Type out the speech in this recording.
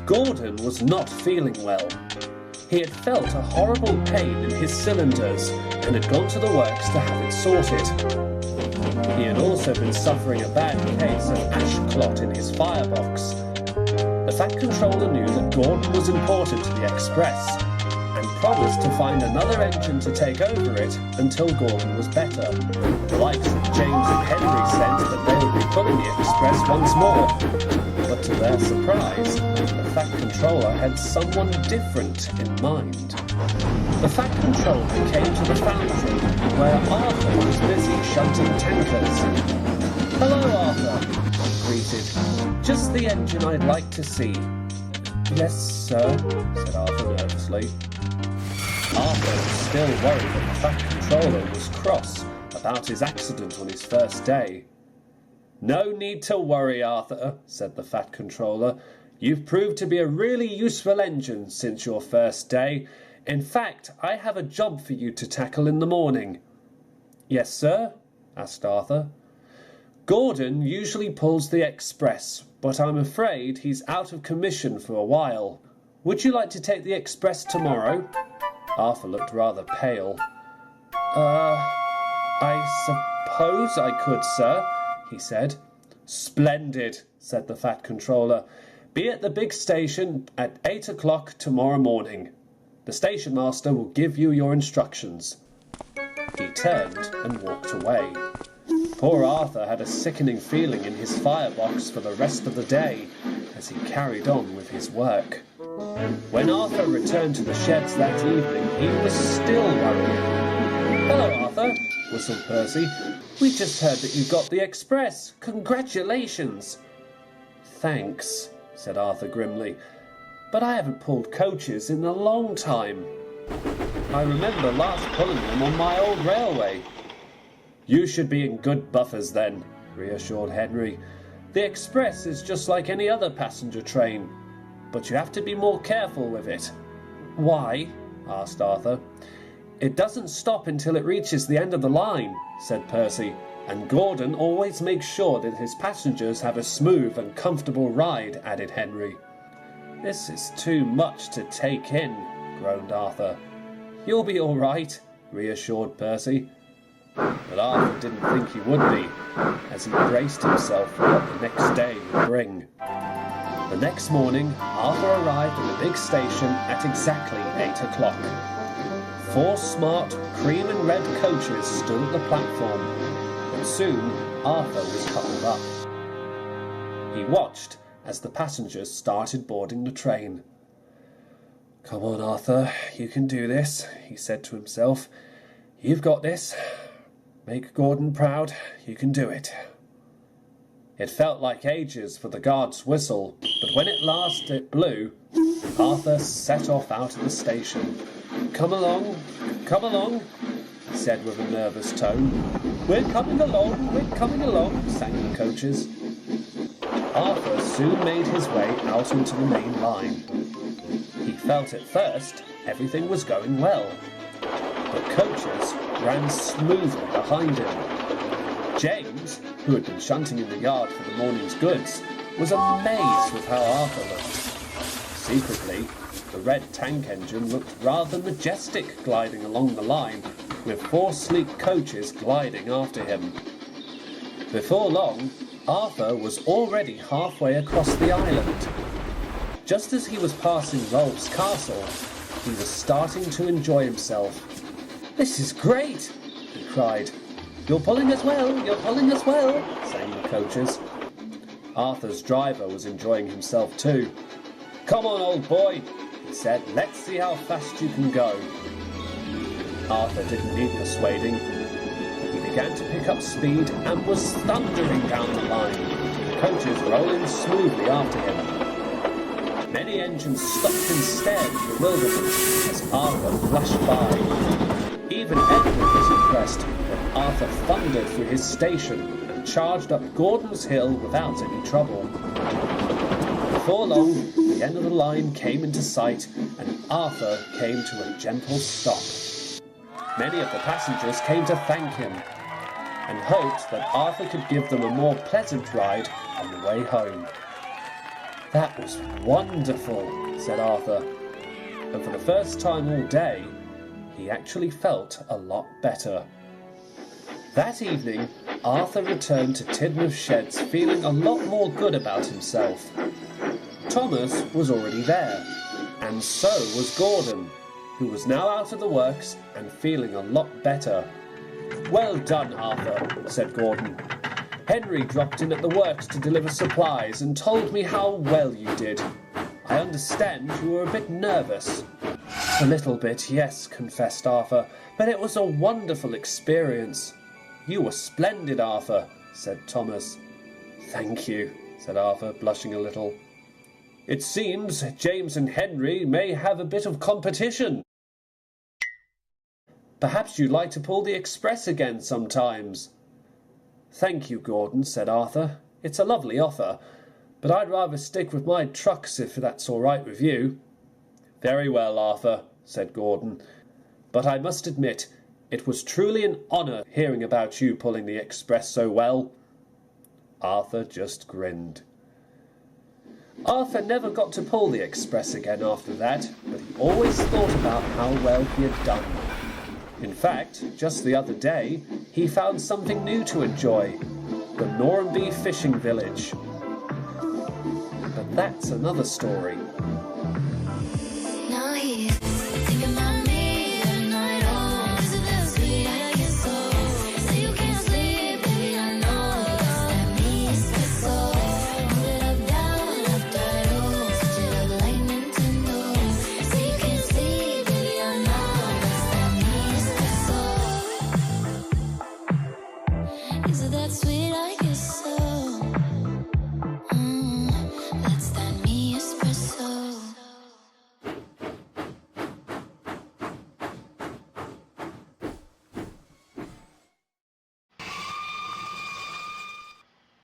Gordon was not feeling well. He had felt a horrible pain in his cylinders and had gone to the works to have it sorted. He had also been suffering a bad case of ash clot in his firebox. The Fat Controller knew that Gordon was important to the Express and promised to find another engine to take over it until Gordon was better. The likes of James and Henry sensed that they would be pulling the Express once more. But to their surprise, the Fat Controller had someone different in mind. The Fat Controller came to the foundry where Arthur was busy shunting tankers. "Hello, Arthur," he greeted. "Just the engine I'd like to see." "Yes, sir," said Arthur nervously. Arthur was still worried that the Fat Controller was cross about his accident on his first day. "No need to worry, Arthur," said the Fat Controller. "You've proved to be a really useful engine since your first day. In fact, I have a job for you to tackle in the morning." "Yes, sir?" asked Arthur. "Gordon usually pulls the Express, but I'm afraid he's out of commission for a while. Would you like to take the Express tomorrow?" Arthur looked rather pale. I suppose I could, sir," he said. "Splendid," said the Fat Controller. "Be at the big station at 8 o'clock tomorrow morning. The station master will give you your instructions." He turned and walked away. Poor Arthur had a sickening feeling in his firebox for the rest of the day as he carried on with his work. When Arthur returned to the sheds that evening, he was still worried. "Hello, Arthur," whistled Percy. "We just heard that you got the Express. Congratulations." "Thanks," said Arthur grimly, "but I haven't pulled coaches in a long time. I remember last pulling them on my old railway." "You should be in good buffers then," reassured Henry. "The Express is just like any other passenger train, but you have to be more careful with it." "Why?" asked Arthur. "It doesn't stop until it reaches the end of the line," said Percy, "and Gordon always makes sure that his passengers have a smooth and comfortable ride," added Henry. "This is too much to take in," groaned Arthur. "You'll be all right," reassured Percy. But Arthur didn't think he would be, as he braced himself for what the next day would bring. The next morning, Arthur arrived at the big station at exactly 8 o'clock. 4 smart cream and red coaches stood at the platform, but soon Arthur was coupled up. He watched as the passengers started boarding the train. "Come on, Arthur, you can do this," he said to himself. "You've got this. Make Gordon proud. You can do it." It felt like ages for the guard's whistle, but when at last it blew, Arthur set off out of the station. Come along," he said with a nervous tone. We're coming along," sang the coaches. Arthur soon made his way out onto the main line. He felt at first everything was going well. The coaches ran smoothly behind him. James, who had been shunting in the yard for the morning's goods, was amazed with how Arthur looked. Secretly, the red tank engine looked rather majestic gliding along the line, with 4 sleek coaches gliding after him. Before long, Arthur was already halfway across the island. Just as he was passing Rolf's castle, he was starting to enjoy himself. "This is great!" he cried. You're pulling as well, sang the coaches. Arthur's driver was enjoying himself too. "Come on, old boy," he said. "Let's see how fast you can go." Arthur didn't need persuading. He began to pick up speed and was thundering down the line, the coaches rolling smoothly after him. Many engines stopped and stared in bewilderment as Arthur flashed by. Even Edward was impressed when Arthur thundered through his station and charged up Gordon's Hill without any trouble. Before long, the end of the line came into sight and Arthur came to a gentle stop. Many of the passengers came to thank him and hoped that Arthur could give them a more pleasant ride on the way home. "That was wonderful," said Arthur. And for the first time all day, he actually felt a lot better. That evening, Arthur returned to Tidmouth Sheds feeling a lot more good about himself. Thomas was already there, and so was Gordon, who was now out of the works and feeling a lot better. "Well done, Arthur," said Gordon. "Henry dropped in at the works to deliver supplies and told me how well you did. I understand you were a bit nervous." "A little bit, yes," confessed Arthur, "but it was a wonderful experience." "You were splendid, Arthur," said Thomas. "Thank you," said Arthur, blushing a little. "It seems James and Henry may have a bit of competition. Perhaps you'd like to pull the express again sometimes." "Thank you, Gordon," said Arthur. "It's a lovely offer, but I'd rather stick with my trucks if that's all right with you." "Very well, Arthur," said Gordon, "but I must admit it was truly an honour hearing about you pulling the express so well." Arthur just grinned. Arthur never got to pull the express again after that, but he always thought about how well he had done. In fact, just the other day, he found something new to enjoy, the Normanby fishing village. But that's another story. Now he's thinking about me every night. Oh, is it the sweet I get so? Say you can't sleep, baby, I know. That means the soul. Move it up, down, left, right, oh. Switch it up like Nintendo. Say you can't sleep, baby, I know. That means the soul. Is it that sweet?